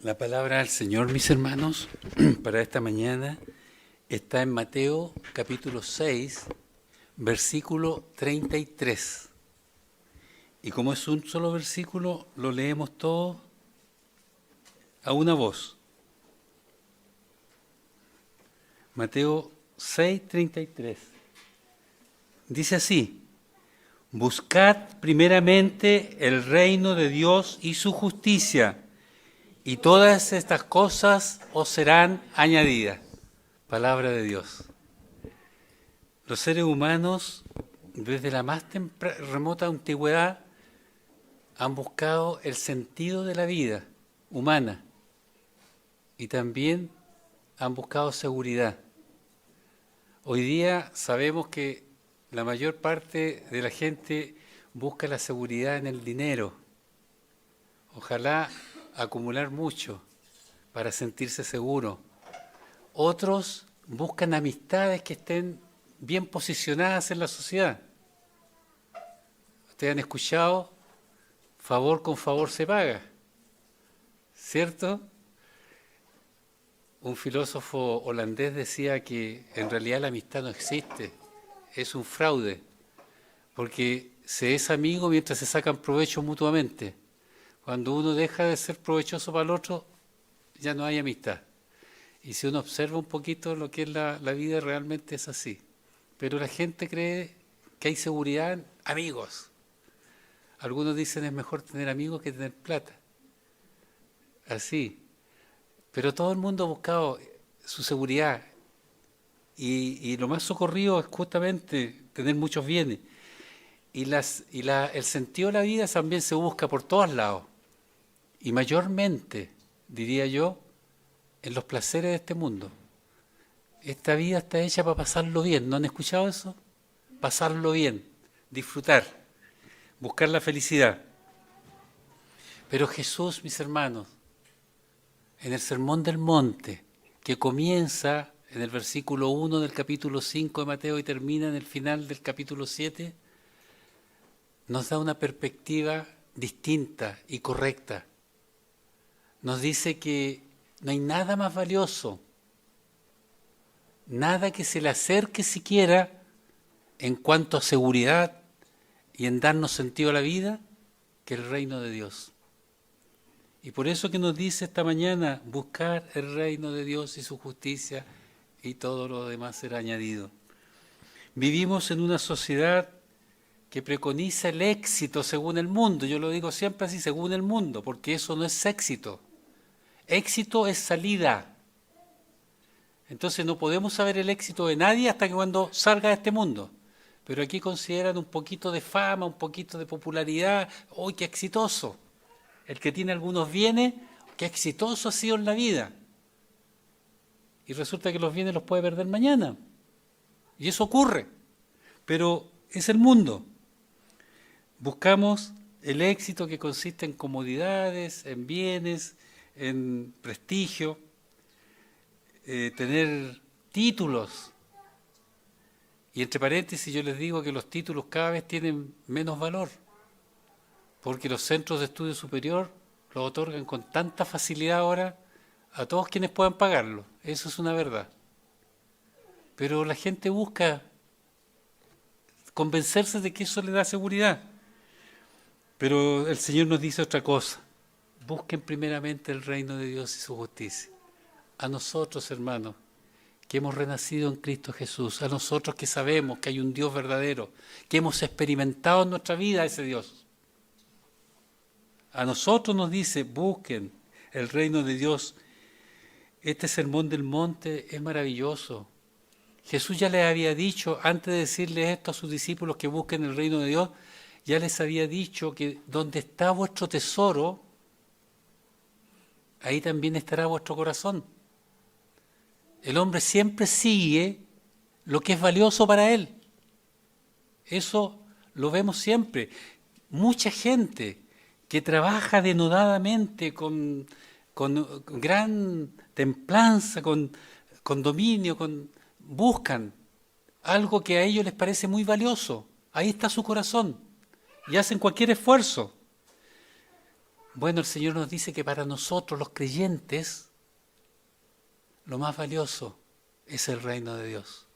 La palabra del Señor, mis hermanos, para esta mañana está en Mateo capítulo 6, versículo 33. Y como es un solo versículo, lo leemos todo a una voz. Mateo 6, 33. Dice así: buscad primeramente el reino de Dios y su justicia, y todas estas cosas os serán añadidas. Palabra de Dios. Los seres humanos, desde la más remota antigüedad, han buscado el sentido de la vida humana y también han buscado seguridad. Hoy día sabemos que la mayor parte de la gente busca la seguridad en el dinero. Ojalá acumular mucho para sentirse seguro. Otros buscan amistades que estén bien posicionadas en la sociedad. Ustedes han escuchado, favor con favor se paga, ¿cierto? Un filósofo holandés decía que en realidad la amistad no existe, es un fraude, porque se es amigo mientras se sacan provecho mutuamente. Cuando uno deja de ser provechoso para el otro, ya no hay amistad. Y si uno observa un poquito lo que es la vida, realmente es así. Pero la gente cree que hay seguridad en amigos. Algunos dicen es mejor tener amigos que tener plata. Así. Pero todo el mundo ha buscado su seguridad. Y lo más socorrido es justamente tener muchos bienes. El sentido de la vida también se busca por todos lados. Y mayormente, diría yo, en los placeres de este mundo. Esta vida está hecha para pasarlo bien. ¿No han escuchado eso? Pasarlo bien, disfrutar, buscar la felicidad. Pero Jesús, mis hermanos, en el Sermón del Monte, que comienza en el versículo 1 del capítulo 5 de Mateo y termina en el final del capítulo 7, nos da una perspectiva distinta y correcta. Nos dice que no hay nada más valioso, nada que se le acerque siquiera en cuanto a seguridad y en darnos sentido a la vida, que el reino de Dios. Y por eso que nos dice esta mañana, buscar el reino de Dios y su justicia, y todo lo demás será añadido. Vivimos en una sociedad que preconiza el éxito según el mundo. Yo lo digo siempre así, según el mundo, porque eso no es éxito. Éxito es salida. Entonces no podemos saber el éxito de nadie hasta que cuando salga de este mundo. Pero aquí consideran un poquito de fama, un poquito de popularidad. ¡Uy, qué exitoso! El que tiene algunos bienes, qué exitoso ha sido en la vida. Y resulta que los bienes los puede perder mañana. Y eso ocurre. Pero es el mundo. Buscamos el éxito que consiste en comodidades, en bienes, en prestigio, tener títulos. Y entre paréntesis yo les digo que los títulos cada vez tienen menos valor, porque los centros de estudio superior los otorgan con tanta facilidad ahora a todos quienes puedan pagarlo. Eso es una verdad. Pero la gente busca convencerse de que eso le da seguridad. Pero el Señor nos dice otra cosa. Busquen primeramente el reino de Dios y su justicia. A nosotros, hermanos, que hemos renacido en Cristo Jesús, a nosotros que sabemos que hay un Dios verdadero, que hemos experimentado en nuestra vida a ese Dios. A nosotros nos dice, busquen el reino de Dios. Este sermón del monte es maravilloso. Jesús ya les había dicho, antes de decirles esto a sus discípulos que busquen el reino de Dios, ya les había dicho que donde está vuestro tesoro, ahí también estará vuestro corazón. El hombre siempre sigue lo que es valioso para él. Eso lo vemos siempre. Mucha gente que trabaja denodadamente, con gran templanza, con dominio, buscan algo que a ellos les parece muy valioso. Ahí está su corazón y hacen cualquier esfuerzo. Bueno, el Señor nos dice que para nosotros los creyentes, lo más valioso es el reino de Dios.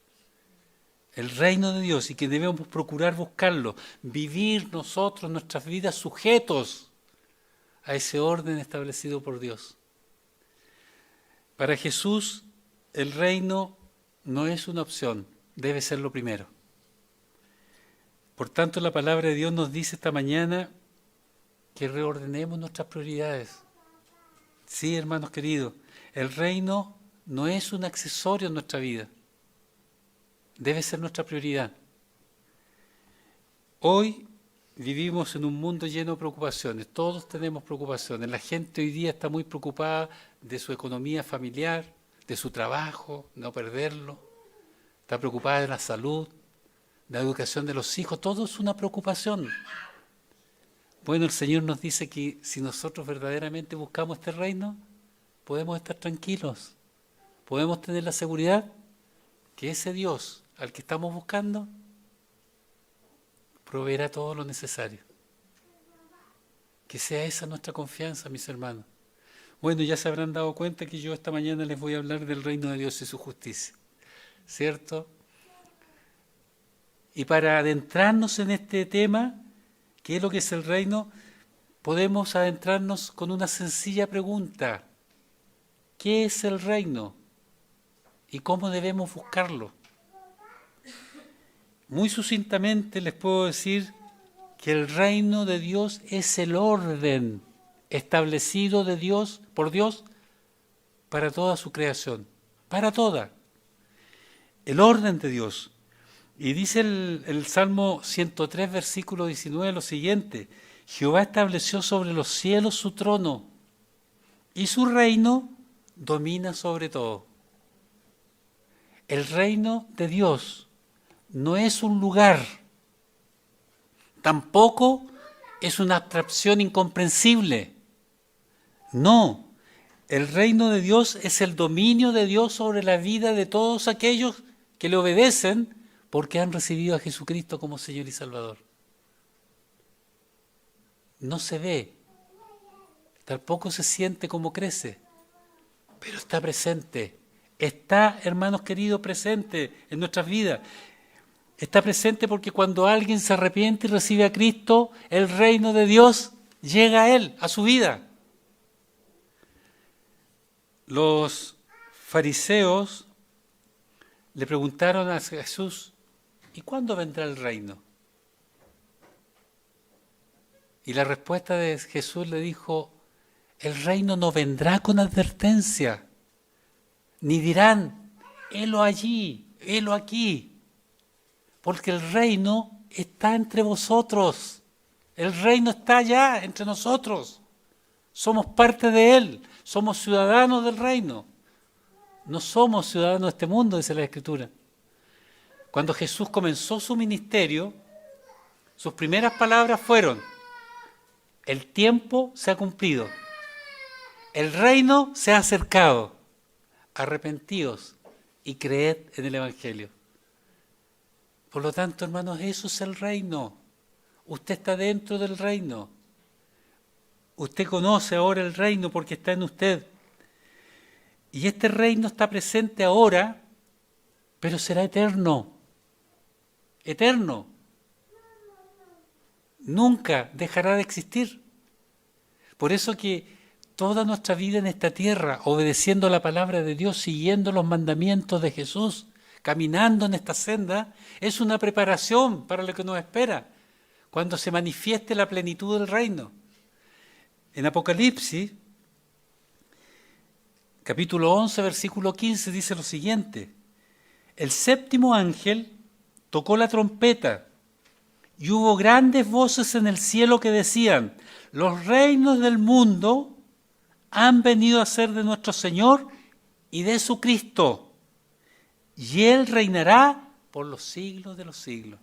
El reino de Dios, y que debemos procurar buscarlo, vivir nosotros nuestras vidas sujetos a ese orden establecido por Dios. Para Jesús, el reino no es una opción, debe ser lo primero. Por tanto, la palabra de Dios nos dice esta mañana que reordenemos nuestras prioridades. Sí, hermanos queridos, el reino no es un accesorio en nuestra vida, debe ser nuestra prioridad. Hoy vivimos en un mundo lleno de preocupaciones, todos tenemos preocupaciones. La gente hoy día está muy preocupada de su economía familiar, de su trabajo, no perderlo, está preocupada de la salud, de la educación de los hijos, todo es una preocupación. Bueno, el Señor nos dice que si nosotros verdaderamente buscamos este reino, podemos estar tranquilos, podemos tener la seguridad que ese Dios al que estamos buscando proveerá todo lo necesario. Que sea esa nuestra confianza, mis hermanos. Bueno, ya se habrán dado cuenta que yo esta mañana les voy a hablar del reino de Dios y su justicia, ¿cierto? Y para adentrarnos en este tema, ¿qué es lo que es el reino? Podemos adentrarnos con una sencilla pregunta. ¿Qué es el reino? ¿Y cómo debemos buscarlo? Muy sucintamente les puedo decir que el reino de Dios es el orden establecido de Dios, por Dios, para toda su creación, para toda. El orden de Dios. Y dice el Salmo 103, versículo 19, lo siguiente: Jehová estableció sobre los cielos su trono, y su reino domina sobre todo. El reino de Dios no es un lugar, tampoco es una abstracción incomprensible. No, el reino de Dios es el dominio de Dios sobre la vida de todos aquellos que le obedecen porque han recibido a Jesucristo como Señor y Salvador. No se ve, tampoco se siente como crece, pero está presente. Está, hermanos queridos, presente en nuestras vidas. Está presente porque cuando alguien se arrepiente y recibe a Cristo, el reino de Dios llega a él, a su vida. Los fariseos le preguntaron a Jesús: ¿y cuándo vendrá el reino? Y la respuesta de Jesús le dijo: el reino no vendrá con advertencia, ni dirán, helo allí, helo aquí. Porque el reino está entre vosotros. El reino está allá entre nosotros. Somos parte de él. Somos ciudadanos del reino. No somos ciudadanos de este mundo, dice la Escritura. Cuando Jesús comenzó su ministerio, sus primeras palabras fueron: el tiempo se ha cumplido. El reino se ha acercado. Arrepentíos y creed en el Evangelio. Por lo tanto, hermanos, eso es el reino. Usted está dentro del reino. Usted conoce ahora el reino porque está en usted. Y este reino está presente ahora, pero será eterno. Eterno. Nunca dejará de existir. Por eso que toda nuestra vida en esta tierra, obedeciendo la palabra de Dios, siguiendo los mandamientos de Jesús, caminando en esta senda, es una preparación para lo que nos espera, cuando se manifieste la plenitud del reino. En Apocalipsis, capítulo 11, versículo 15, dice lo siguiente: el séptimo ángel tocó la trompeta, y hubo grandes voces en el cielo que decían: los reinos del mundo han venido a ser de nuestro Señor y de su Cristo, y Él reinará por los siglos de los siglos.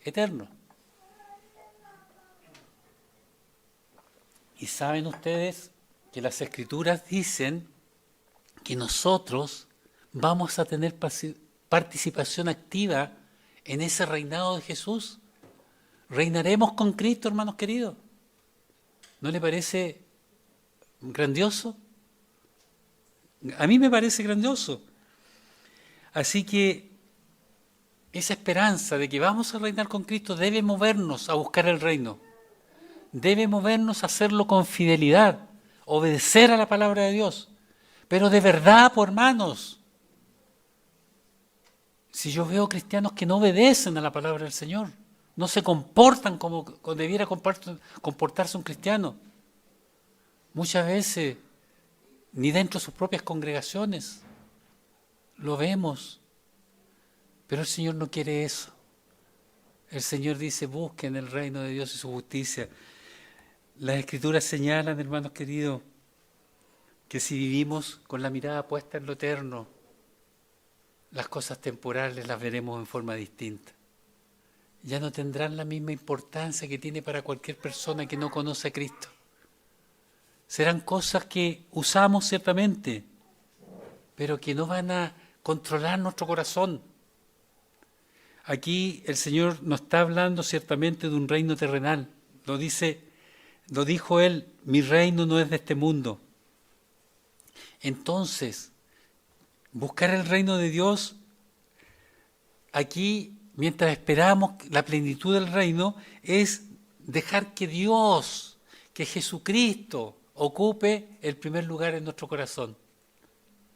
Eterno. Y saben ustedes que las Escrituras dicen que nosotros vamos a tener participación activa en ese reinado de Jesús. Reinaremos con Cristo, hermanos queridos. ¿No le parece grandioso? A mí me parece grandioso. Así que esa esperanza de que vamos a reinar con Cristo debe movernos a buscar el reino. Debe movernos a hacerlo con fidelidad, obedecer a la palabra de Dios. Pero de verdad, por hermanos, si yo veo cristianos que no obedecen a la palabra del Señor, no se comportan como debiera comportarse un cristiano, muchas veces ni dentro de sus propias congregaciones lo vemos, pero el Señor no quiere eso. El Señor dice: busquen el reino de Dios y su justicia. Las Escrituras señalan, hermanos queridos, que si vivimos con la mirada puesta en lo eterno, las cosas temporales las veremos en forma distinta. Ya no tendrán la misma importancia que tiene para cualquier persona que no conoce a Cristo. Serán cosas que usamos ciertamente, pero que no van a controlar nuestro corazón. Aquí el Señor nos está hablando ciertamente de un reino terrenal. Lo dijo Él: mi reino no es de este mundo. Entonces, buscar el reino de Dios, aquí, mientras esperamos la plenitud del reino, es dejar que Dios, que Jesucristo, ocupe el primer lugar en nuestro corazón,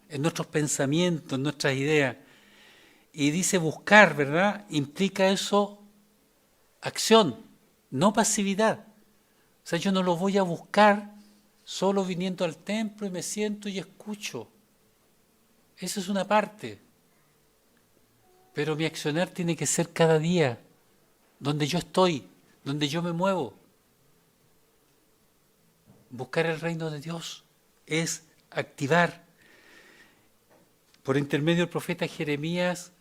en nuestros pensamientos, en nuestras ideas. Y dice buscar, ¿verdad? Implica eso acción, no pasividad. O sea, yo no lo voy a buscar solo viniendo al templo y me siento y escucho. Eso es una parte. Pero mi accionar tiene que ser cada día, donde yo estoy, donde yo me muevo. Buscar el reino de Dios es activar. Por intermedio del profeta Jeremías,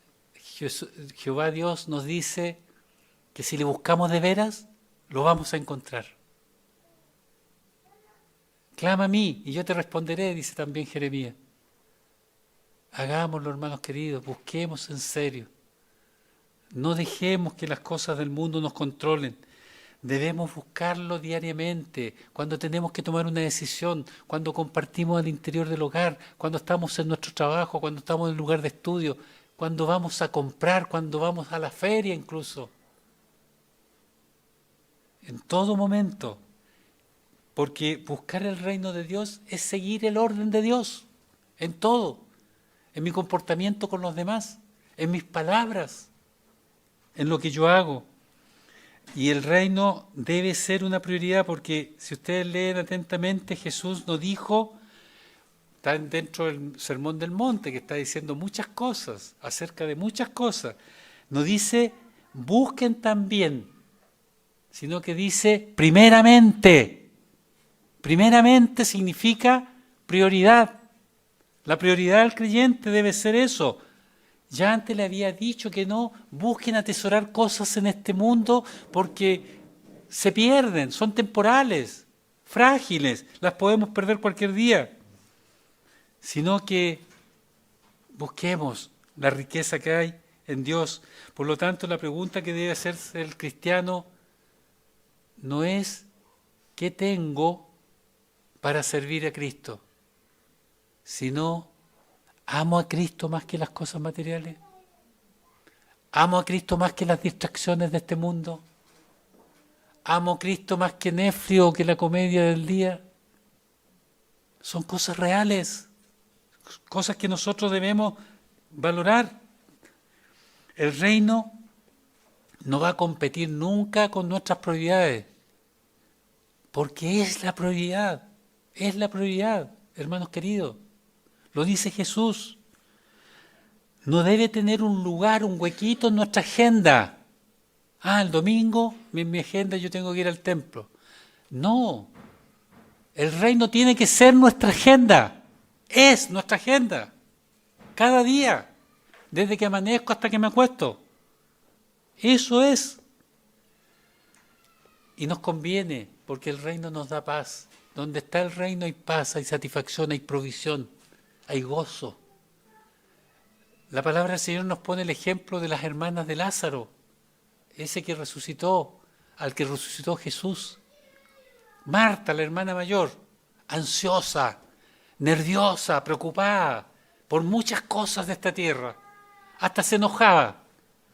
Jehová Dios nos dice que si le buscamos de veras, lo vamos a encontrar. Clama a mí y yo te responderé, dice también Jeremías. Hagámoslo, hermanos queridos, busquemos en serio. No dejemos que las cosas del mundo nos controlen. Debemos buscarlo diariamente, cuando tenemos que tomar una decisión, cuando compartimos al interior del hogar, cuando estamos en nuestro trabajo, cuando estamos en el lugar de estudio, cuando vamos a comprar, cuando vamos a la feria incluso. En todo momento. Porque buscar el reino de Dios es seguir el orden de Dios, en todo, en mi comportamiento con los demás, en mis palabras, en lo que yo hago. Y el reino debe ser una prioridad, porque si ustedes leen atentamente, Jesús nos dijo, está dentro del Sermón del Monte, que está diciendo muchas cosas, acerca de muchas cosas. No dice, busquen también, sino que dice, primeramente. Primeramente significa prioridad. La prioridad del creyente debe ser eso. Ya antes le había dicho que no busquen atesorar cosas en este mundo porque se pierden, son temporales, frágiles, las podemos perder cualquier día. Sino que busquemos la riqueza que hay en Dios. Por lo tanto, la pregunta que debe hacerse el cristiano no es ¿qué tengo para servir a Cristo? Sino, ¿amo a Cristo más que las cosas materiales? ¿Amo a Cristo más que las distracciones de este mundo? ¿Amo a Cristo más que Netflix o que la comedia del día? Son cosas reales, cosas que nosotros debemos valorar. El reino no va a competir nunca con nuestras prioridades, porque es la prioridad, hermanos queridos. Lo dice Jesús. No debe tener un lugar, un huequito en nuestra agenda. El domingo, en mi agenda yo tengo que ir al templo. No, el reino tiene que ser nuestra agenda. Es nuestra agenda. Cada día, desde que amanezco hasta que me acuesto. Eso es. Y nos conviene, porque el reino nos da paz. Donde está el reino hay paz, hay satisfacción, hay provisión, hay gozo. La palabra del Señor nos pone el ejemplo de las hermanas de Lázaro, ese que resucitó, al que resucitó Jesús. Marta, la hermana mayor, ansiosa, nerviosa, preocupada por muchas cosas de esta tierra. Hasta se enojaba,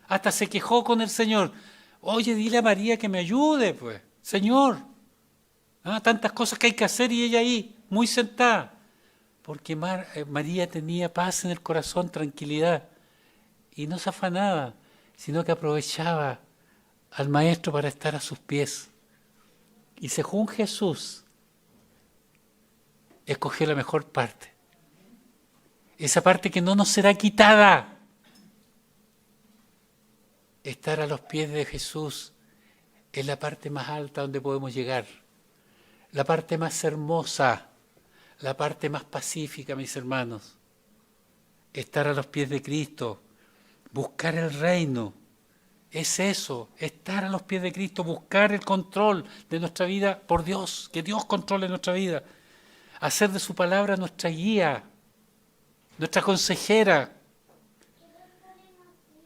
hasta se quejó con el Señor. Oye, dile a María que me ayude, pues, Señor. Tantas cosas que hay que hacer y ella ahí, muy sentada. Porque María tenía paz en el corazón, tranquilidad. Y no se afanaba, sino que aprovechaba al Maestro para estar a sus pies. Y según Jesús, escogió la mejor parte. Esa parte que no nos será quitada. Estar a los pies de Jesús es la parte más alta donde podemos llegar. La parte más hermosa, la parte más pacífica, mis hermanos. Estar a los pies de Cristo, buscar el reino. Es eso, estar a los pies de Cristo, buscar el control de nuestra vida por Dios, que Dios controle nuestra vida. Hacer de su palabra nuestra guía, nuestra consejera.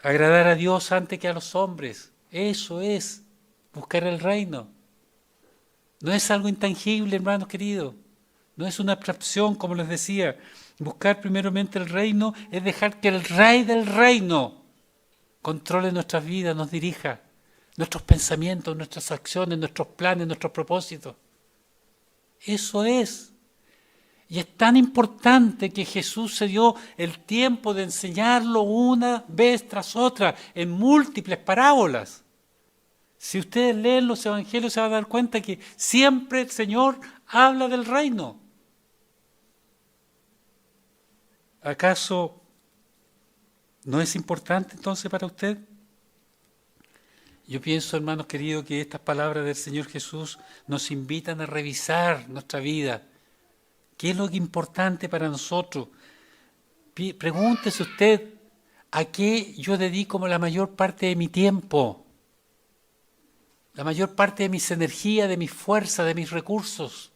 Agradar a Dios antes que a los hombres. Eso es buscar el reino. No es algo intangible, hermanos queridos. No es una abstracción, como les decía. Buscar primeramente el reino es dejar que el Rey del reino controle nuestras vidas, nos dirija, nuestros pensamientos, nuestras acciones, nuestros planes, nuestros propósitos. Eso es. Y es tan importante que Jesús se dio el tiempo de enseñarlo una vez tras otra, en múltiples parábolas. Si ustedes leen los evangelios se van a dar cuenta que siempre el Señor habla del reino. ¿Acaso no es importante entonces para usted? Yo pienso, hermanos queridos, que estas palabras del Señor Jesús nos invitan a revisar nuestra vida. ¿Qué es lo que es importante para nosotros? Pregúntese usted, ¿a qué yo dedico la mayor parte de mi tiempo? La mayor parte de mis energías, de mis fuerzas, de mis recursos.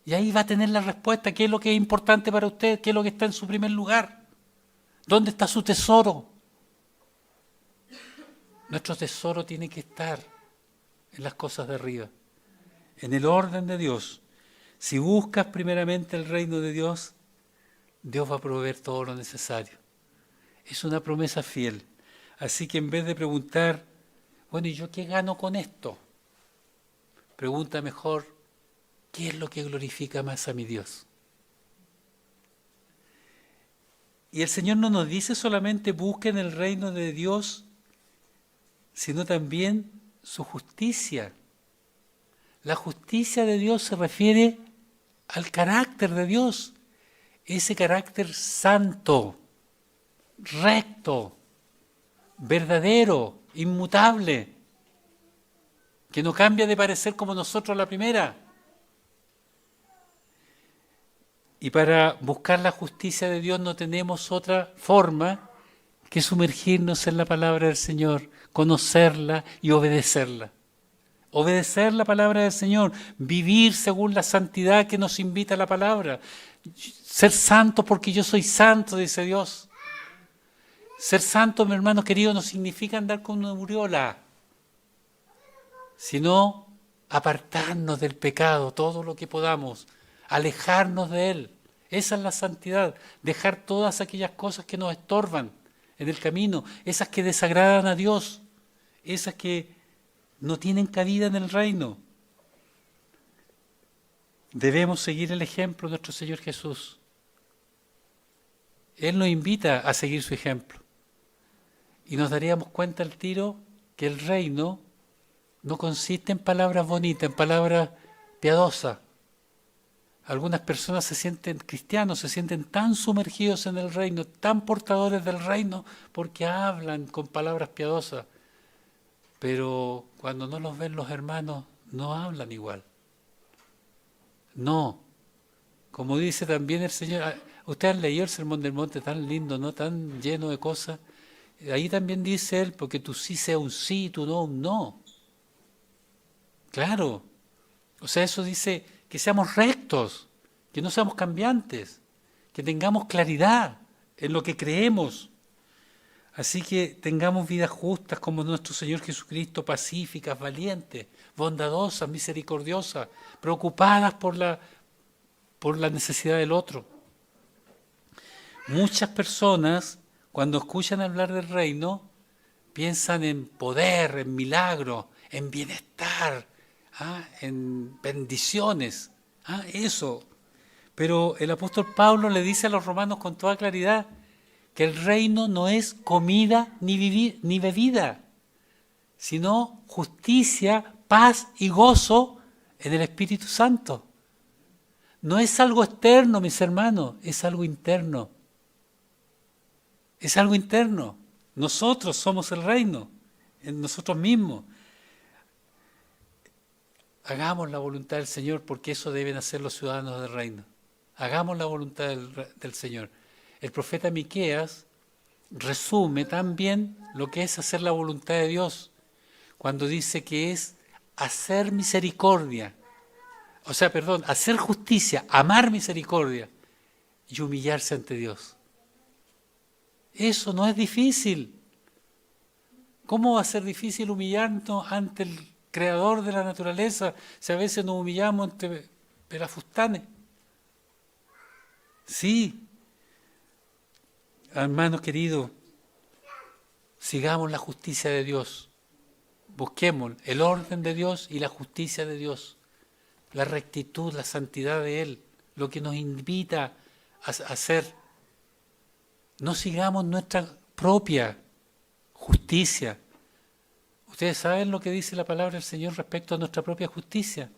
Y ahí va a tener la respuesta, ¿qué es lo que es importante para usted? ¿Qué es lo que está en su primer lugar? ¿Dónde está su tesoro? Nuestro tesoro tiene que estar en las cosas de arriba, en el orden de Dios. Si buscas primeramente el reino de Dios, Dios va a proveer todo lo necesario. Es una promesa fiel. Así que en vez de preguntar, bueno, ¿y yo qué gano con esto? Pregunta mejor, ¿qué es lo que glorifica más a mi Dios? Y el Señor no nos dice solamente busquen el reino de Dios, sino también su justicia. La justicia de Dios se refiere al carácter de Dios, ese carácter santo, recto, verdadero, inmutable, que no cambia de parecer como nosotros a la primera. Y para buscar la justicia de Dios no tenemos otra forma que sumergirnos en la palabra del Señor, conocerla y obedecerla. Obedecer la palabra del Señor, vivir según la santidad que nos invita la palabra. Ser santo porque yo soy santo, dice Dios. Ser santo, mi hermano querido, no significa andar con una aureola, sino apartarnos del pecado todo lo que podamos, alejarnos de él. Esa es la santidad, dejar todas aquellas cosas que nos estorban en el camino, esas que desagradan a Dios, esas que no tienen cabida en el reino. Debemos seguir el ejemplo de nuestro Señor Jesús. Él nos invita a seguir su ejemplo. Y nos daríamos cuenta al tiro que el reino no consiste en palabras bonitas, en palabras piadosas. Algunas personas se sienten cristianos, se sienten tan sumergidos en el reino, tan portadores del reino, porque hablan con palabras piadosas. Pero cuando no los ven los hermanos, no hablan igual. No. Como dice también el Señor, ustedes han leído el Sermón del Monte, tan lindo, ¿no? Tan lleno de cosas. Ahí también dice él, porque tu sí sea un sí, tu no un no. Claro. O sea, eso dice que seamos rectos, que no seamos cambiantes, que tengamos claridad en lo que creemos. Así que tengamos vidas justas como nuestro Señor Jesucristo, pacíficas, valientes, bondadosas, misericordiosas, preocupadas por la necesidad del otro. Muchas personas, cuando escuchan hablar del reino, piensan en poder, en milagros, en bienestar, en bendiciones, eso. Pero el apóstol Pablo le dice a los romanos con toda claridad que el reino no es comida ni bebida, sino justicia, paz y gozo en el Espíritu Santo. No es algo externo, mis hermanos, es algo interno. Es algo interno. Nosotros somos el reino, en nosotros mismos. Hagamos la voluntad del Señor, porque eso deben hacer los ciudadanos del reino. Hagamos la voluntad del Señor. El profeta Miqueas resume tan bien lo que es hacer la voluntad de Dios, cuando dice que es hacer misericordia, hacer justicia, amar misericordia y humillarse ante Dios. Eso no es difícil. ¿Cómo va a ser difícil humillarnos ante el Creador de la naturaleza si a veces nos humillamos ante pelafustanes? Sí, hermanos queridos, sigamos la justicia de Dios. Busquemos el orden de Dios y la justicia de Dios, la rectitud, la santidad de Él, lo que nos invita a hacer. No sigamos nuestra propia justicia. Ustedes saben lo que dice la palabra del Señor respecto a nuestra propia justicia.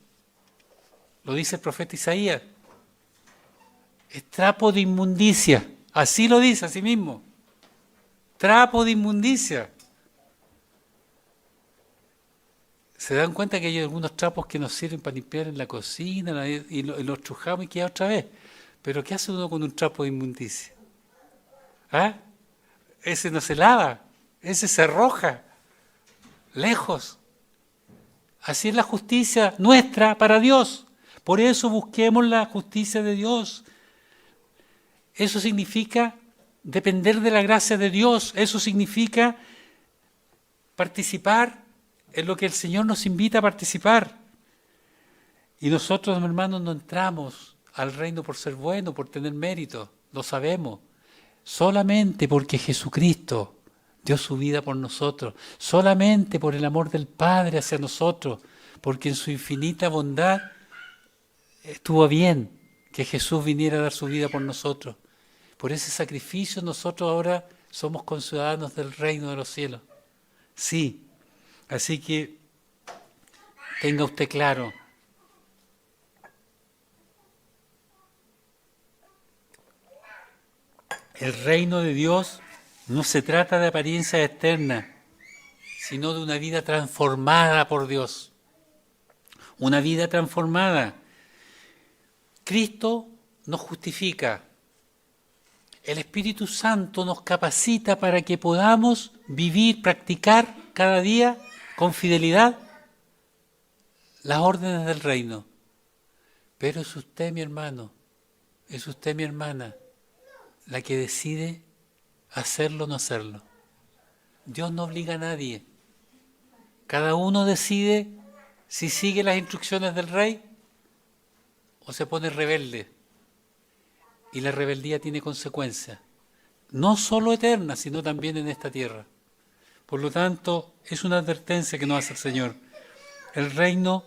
Lo dice el profeta Isaías. Es trapo de inmundicia. Así lo dice a sí mismo. Trapo de inmundicia. ¿Se dan cuenta que hay algunos trapos que nos sirven para limpiar en la cocina y los trujamos y queda otra vez? Pero ¿qué hace uno con un trapo de inmundicia? Ese no se lava, ese se arroja lejos. Así es la justicia nuestra para Dios. Por eso busquemos la justicia de Dios. Eso significa depender de la gracia de Dios. Eso significa participar en lo que el Señor nos invita a participar. Y nosotros, hermanos, no entramos al reino por ser buenos, por tener mérito. Lo sabemos. Solamente porque Jesucristo dio su vida por nosotros. Solamente por el amor del Padre hacia nosotros. Porque en su infinita bondad estuvo bien que Jesús viniera a dar su vida por nosotros. Por ese sacrificio nosotros ahora somos conciudadanos del reino de los cielos. Sí, así que tenga usted claro. El reino de Dios no se trata de apariencias externas, sino de una vida transformada por Dios. Una vida transformada. Cristo nos justifica. El Espíritu Santo nos capacita para que podamos vivir, practicar cada día con fidelidad las órdenes del reino. Pero es usted, mi hermano, es usted, mi hermana, la que decide hacerlo o no hacerlo. Dios no obliga a nadie. Cada uno decide si sigue las instrucciones del rey o se pone rebelde. Y la rebeldía tiene consecuencias, no solo eternas, sino también en esta tierra. Por lo tanto, es una advertencia que nos hace el Señor. El reino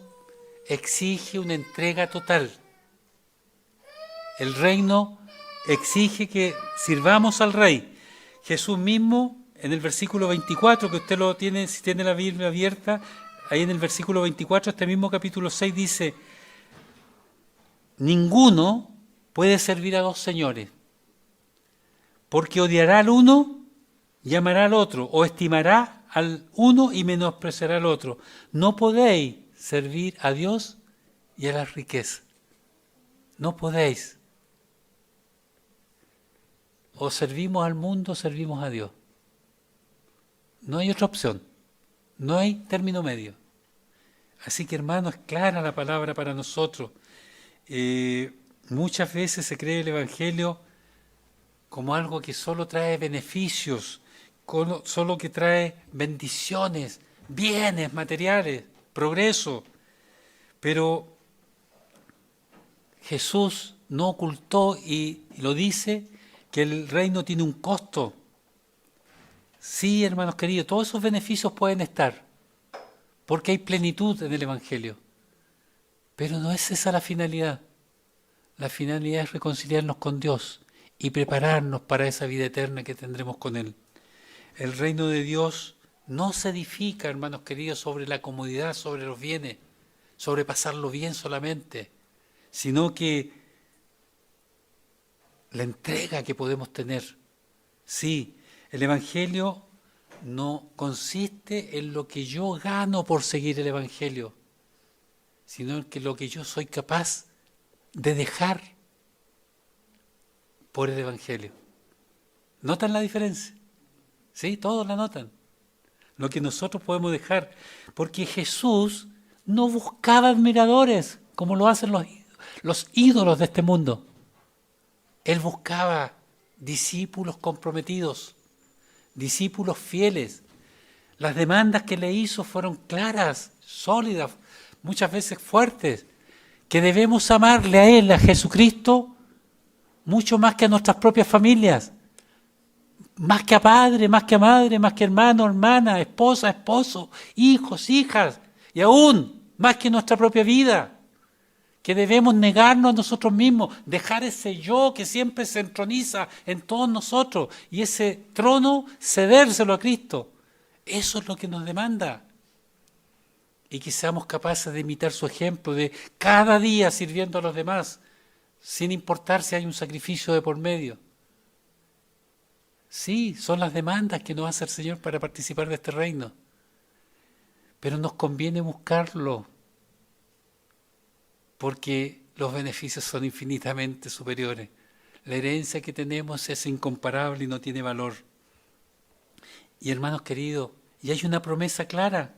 exige una entrega total. El reino exige que sirvamos al Rey. Jesús mismo, en el versículo 24, que usted lo tiene, si tiene la Biblia abierta, ahí en el versículo 24, este mismo capítulo 6 dice: ninguno puede servir a dos señores, porque odiará al uno y amará al otro, o estimará al uno y menospreciará al otro. No podéis servir a Dios y a la riqueza. No podéis. O servimos al mundo o servimos a Dios. No hay otra opción. No hay término medio. Así que, hermanos, es clara la palabra para nosotros. Muchas veces se cree el Evangelio como algo que solo trae beneficios, solo que trae bendiciones, bienes materiales, progreso. Pero Jesús no ocultó y lo dice que el reino tiene un costo. Sí, hermanos queridos, todos esos beneficios pueden estar, porque hay plenitud en el Evangelio. Pero no es esa la finalidad. La finalidad es reconciliarnos con Dios y prepararnos para esa vida eterna que tendremos con Él. El reino de Dios no se edifica, hermanos queridos, sobre la comodidad, sobre los bienes, sobre pasarlo bien solamente, sino que la entrega que podemos tener. Sí, el Evangelio no consiste en lo que yo gano por seguir el Evangelio, sino en que lo que yo soy capaz de dejar por el Evangelio. ¿Notan la diferencia? Sí, todos la notan. Lo que nosotros podemos dejar, porque Jesús no buscaba admiradores como lo hacen los ídolos de este mundo. Él buscaba discípulos comprometidos, discípulos fieles. Las demandas que le hizo fueron claras, sólidas, muchas veces fuertes, que debemos amarle a Él, a Jesucristo, mucho más que a nuestras propias familias, más que a padre, más que a madre, más que hermano, hermana, esposa, esposo, hijos, hijas, y aún más que nuestra propia vida, que debemos negarnos a nosotros mismos, dejar ese yo que siempre se entroniza en todos nosotros y ese trono cedérselo a Cristo. Eso es lo que nos demanda. Y que seamos capaces de imitar su ejemplo, de cada día sirviendo a los demás, sin importar si hay un sacrificio de por medio. Sí, son las demandas que nos hace el Señor para participar de este reino. Pero nos conviene buscarlo, porque los beneficios son infinitamente superiores. La herencia que tenemos es incomparable y no tiene valor. Y hermanos queridos, y hay una promesa clara.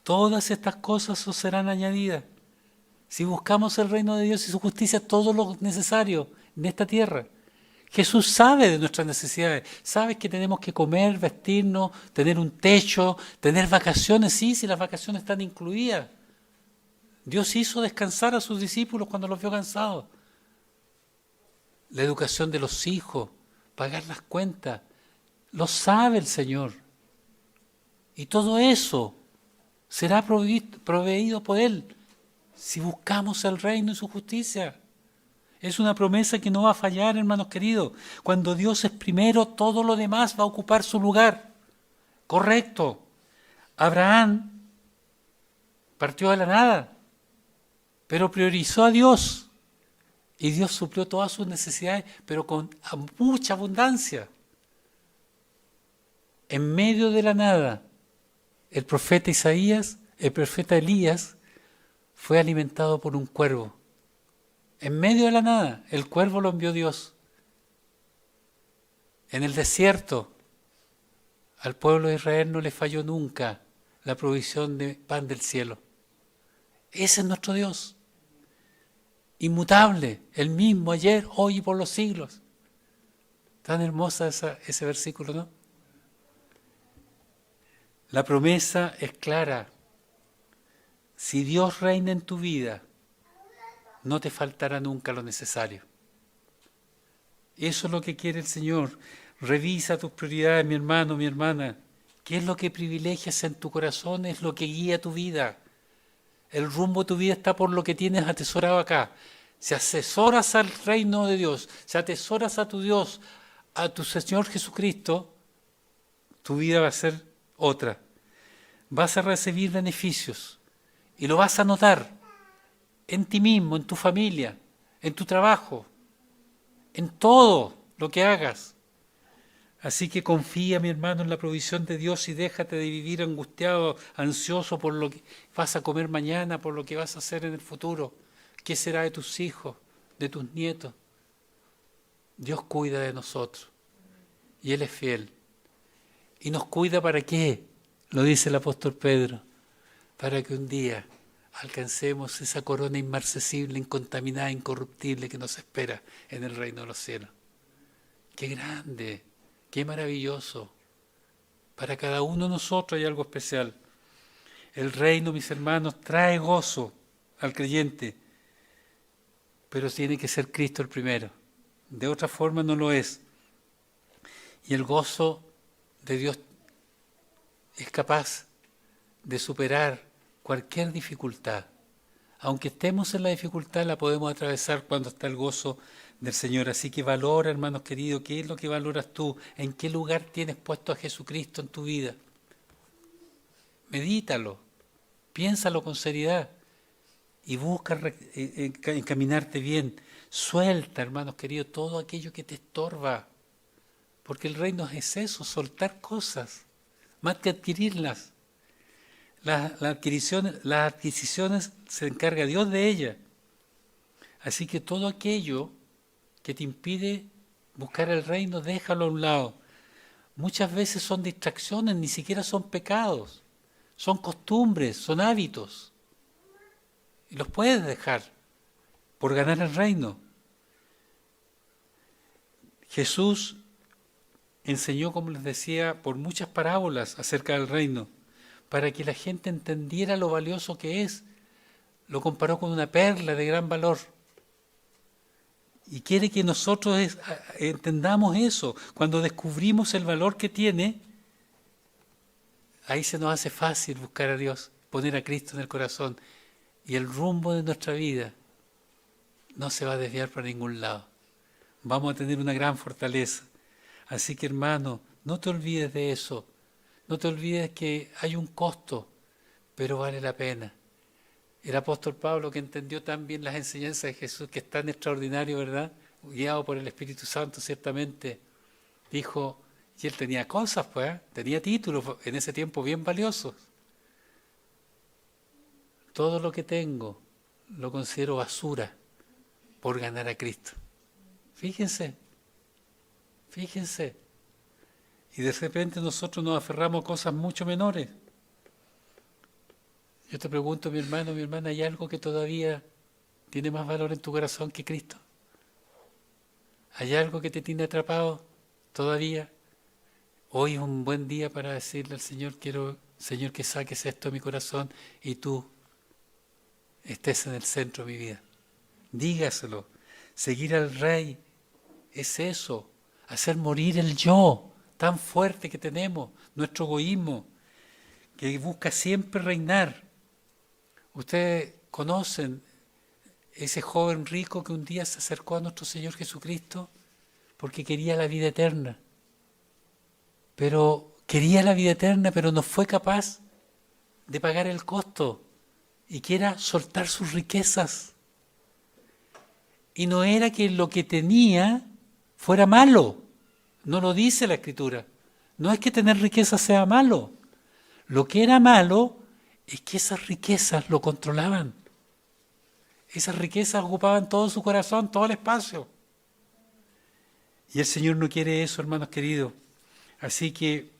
Todas estas cosas os serán añadidas. Si buscamos el reino de Dios y su justicia, todo lo necesario en esta tierra. Jesús sabe de nuestras necesidades, sabe que tenemos que comer, vestirnos, tener un techo, tener vacaciones, sí, si las vacaciones están incluidas. Dios hizo descansar a sus discípulos cuando los vio cansados. La educación de los hijos, pagar las cuentas, lo sabe el Señor. Y todo eso será proveído por Él si buscamos el reino y su justicia. Es una promesa que no va a fallar, hermanos queridos. Cuando Dios es primero, todo lo demás va a ocupar su lugar. Correcto. Abraham partió de la nada, pero priorizó a Dios. Y Dios suplió todas sus necesidades, pero con mucha abundancia. En medio de la nada, el profeta Elías, fue alimentado por un cuervo. En medio de la nada, el cuervo lo envió Dios. En el desierto, al pueblo de Israel no le falló nunca la provisión de pan del cielo. Ese es nuestro Dios. Inmutable, el mismo ayer, hoy y por los siglos. Tan hermosa ese versículo, ¿no? La promesa es clara. Si Dios reina en tu vida, no te faltará nunca lo necesario. Eso es lo que quiere el Señor. Revisa tus prioridades, mi hermano, mi hermana. ¿Qué es lo que privilegias en tu corazón? Es lo que guía tu vida. El rumbo de tu vida está por lo que tienes atesorado acá. Si asesoras al reino de Dios, si atesoras a tu Dios, a tu Señor Jesucristo, tu vida va a ser otra. Vas a recibir beneficios y lo vas a notar en ti mismo, en tu familia, en tu trabajo, en todo lo que hagas. Así que confía, mi hermano, en la provisión de Dios y déjate de vivir angustiado, ansioso por lo que vas a comer mañana, por lo que vas a hacer en el futuro. ¿Qué será de tus hijos, de tus nietos? Dios cuida de nosotros y Él es fiel. ¿Y nos cuida para qué? Lo dice el apóstol Pedro, para que un día alcancemos esa corona inmarcesible, incontaminada, incorruptible que nos espera en el reino de los cielos. ¡Qué grande! ¡Qué maravilloso! Para cada uno de nosotros hay algo especial. El reino, mis hermanos, trae gozo al creyente, pero tiene que ser Cristo el primero. De otra forma no lo es. Y el gozo de Dios es capaz de superar cualquier dificultad. Aunque estemos en la dificultad, la podemos atravesar cuando está el gozo del Señor. Así que valora, hermanos queridos, qué es lo que valoras tú, en qué lugar tienes puesto a Jesucristo en tu vida. Medítalo, piénsalo con seriedad y busca encaminarte bien. Suelta, hermanos queridos, todo aquello que te estorba. Porque el reino es eso, soltar cosas, más que adquirirlas. Las adquisiciones se encarga Dios de ellas. Así que todo aquello que te impide buscar el reino, déjalo a un lado. Muchas veces son distracciones, ni siquiera son pecados. Son costumbres, son hábitos. Y los puedes dejar por ganar el reino. Jesús enseñó, como les decía, por muchas parábolas acerca del reino, para que la gente entendiera lo valioso que es. Lo comparó con una perla de gran valor. Y quiere que nosotros entendamos eso. Cuando descubrimos el valor que tiene, ahí se nos hace fácil buscar a Dios, poner a Cristo en el corazón. Y el rumbo de nuestra vida no se va a desviar para ningún lado. Vamos a tener una gran fortaleza. Así que, hermano, no te olvides de eso. No te olvides que hay un costo, pero vale la pena. El apóstol Pablo, que entendió tan bien las enseñanzas de Jesús, que es tan extraordinario, ¿verdad? Guiado por el Espíritu Santo, ciertamente, dijo, y él tenía cosas, pues, tenía títulos en ese tiempo bien valiosos. Todo lo que tengo lo considero basura por ganar a Cristo. Fíjense. Y de repente nosotros nos aferramos a cosas mucho menores. Yo te pregunto, mi hermano, mi hermana, ¿hay algo que todavía tiene más valor en tu corazón que Cristo? ¿Hay algo que te tiene atrapado todavía? Hoy es un buen día para decirle al Señor, quiero, Señor, que saques esto de mi corazón y tú estés en el centro de mi vida. Dígaselo. Seguir al Rey es eso, hacer morir el yo tan fuerte que tenemos, nuestro egoísmo, que busca siempre reinar. Ustedes conocen ese joven rico que un día se acercó a nuestro Señor Jesucristo porque quería la vida eterna. Pero no fue capaz de pagar el costo y que era soltar sus riquezas. Y no era que lo que tenía fuera malo, no lo dice la Escritura. No es que tener riquezas sea malo. Lo que era malo es que esas riquezas lo controlaban. Esas riquezas ocupaban todo su corazón, todo el espacio. Y el Señor no quiere eso, hermanos queridos. Así que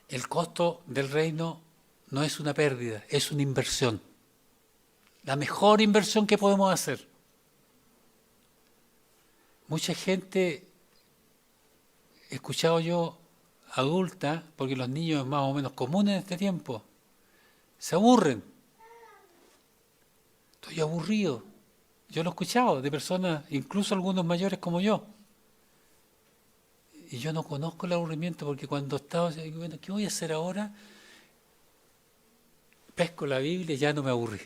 el costo del reino no es una pérdida, es una inversión. La mejor inversión que podemos hacer. Mucha gente, he escuchado yo, adulta, porque los niños es más o menos común en este tiempo, se aburren. Estoy aburrido. Yo lo he escuchado de personas, incluso algunos mayores como yo. Y yo no conozco el aburrimiento porque cuando estaba, bueno, ¿qué voy a hacer ahora? Pesco la Biblia y ya no me aburrí.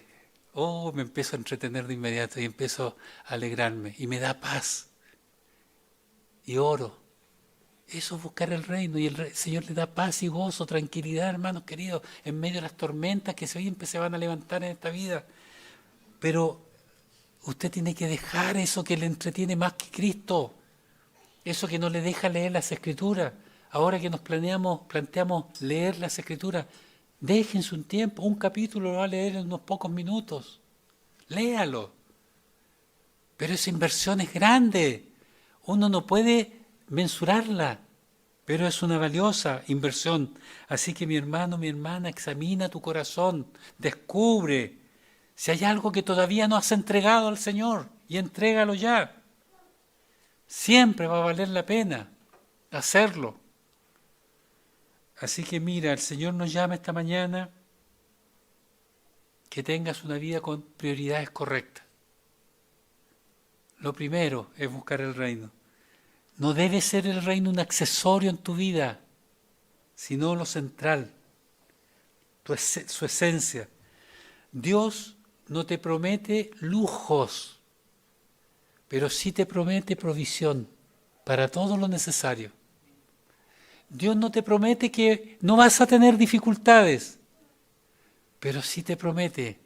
Oh, me empiezo a entretener de inmediato y empiezo a alegrarme y me da paz. Y oro. Eso es buscar el reino y el Señor le da paz y gozo, tranquilidad, hermanos queridos, en medio de las tormentas que siempre se van a levantar en esta vida. Pero usted tiene que dejar eso que le entretiene más que Cristo, eso que no le deja leer las Escrituras. Ahora que nos planteamos leer las Escrituras, déjense un tiempo, un capítulo lo va a leer en unos pocos minutos. Léalo. Pero esa inversión es grande. Uno no puede mensurarla, pero es una valiosa inversión. Así que mi hermano, mi hermana, examina tu corazón, descubre si hay algo que todavía no has entregado al Señor y entrégalo ya. Siempre va a valer la pena hacerlo. Así que mira, el Señor nos llama esta mañana que tengas una vida con prioridades correctas. Lo primero es buscar el reino. No debe ser el reino un accesorio en tu vida, sino lo central, su esencia. Dios no te promete lujos, pero sí te promete provisión para todo lo necesario. Dios no te promete que no vas a tener dificultades, pero sí te promete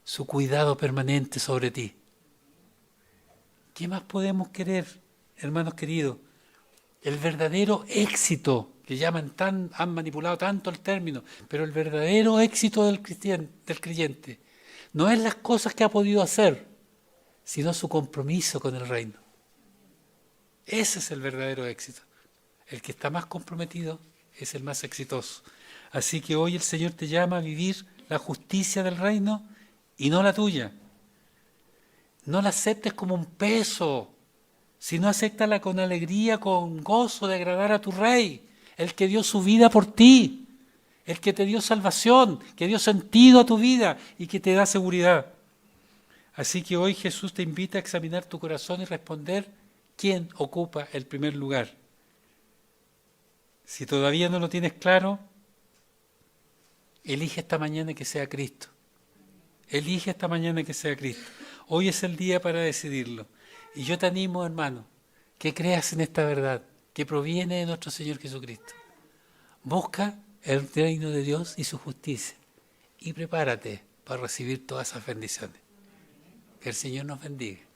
su cuidado permanente sobre ti. ¿Qué más podemos querer, hermanos queridos? El verdadero éxito, que han manipulado tanto el término, pero el verdadero éxito del creyente no es las cosas que ha podido hacer, sino su compromiso con el reino. Ese es el verdadero éxito. El que está más comprometido es el más exitoso. Así que hoy el Señor te llama a vivir la justicia del reino y no la tuya. No la aceptes como un peso, sino acéptala con alegría, con gozo de agradar a tu Rey, el que dio su vida por ti, el que te dio salvación, que dio sentido a tu vida y que te da seguridad. Así que hoy Jesús te invita a examinar tu corazón y responder quién ocupa el primer lugar. Si todavía no lo tienes claro, elige esta mañana que sea Cristo. Elige esta mañana que sea Cristo. Hoy es el día para decidirlo. Y yo te animo, hermano, que creas en esta verdad que proviene de nuestro Señor Jesucristo. Busca el reino de Dios y su justicia y prepárate para recibir todas esas bendiciones. Que el Señor nos bendiga.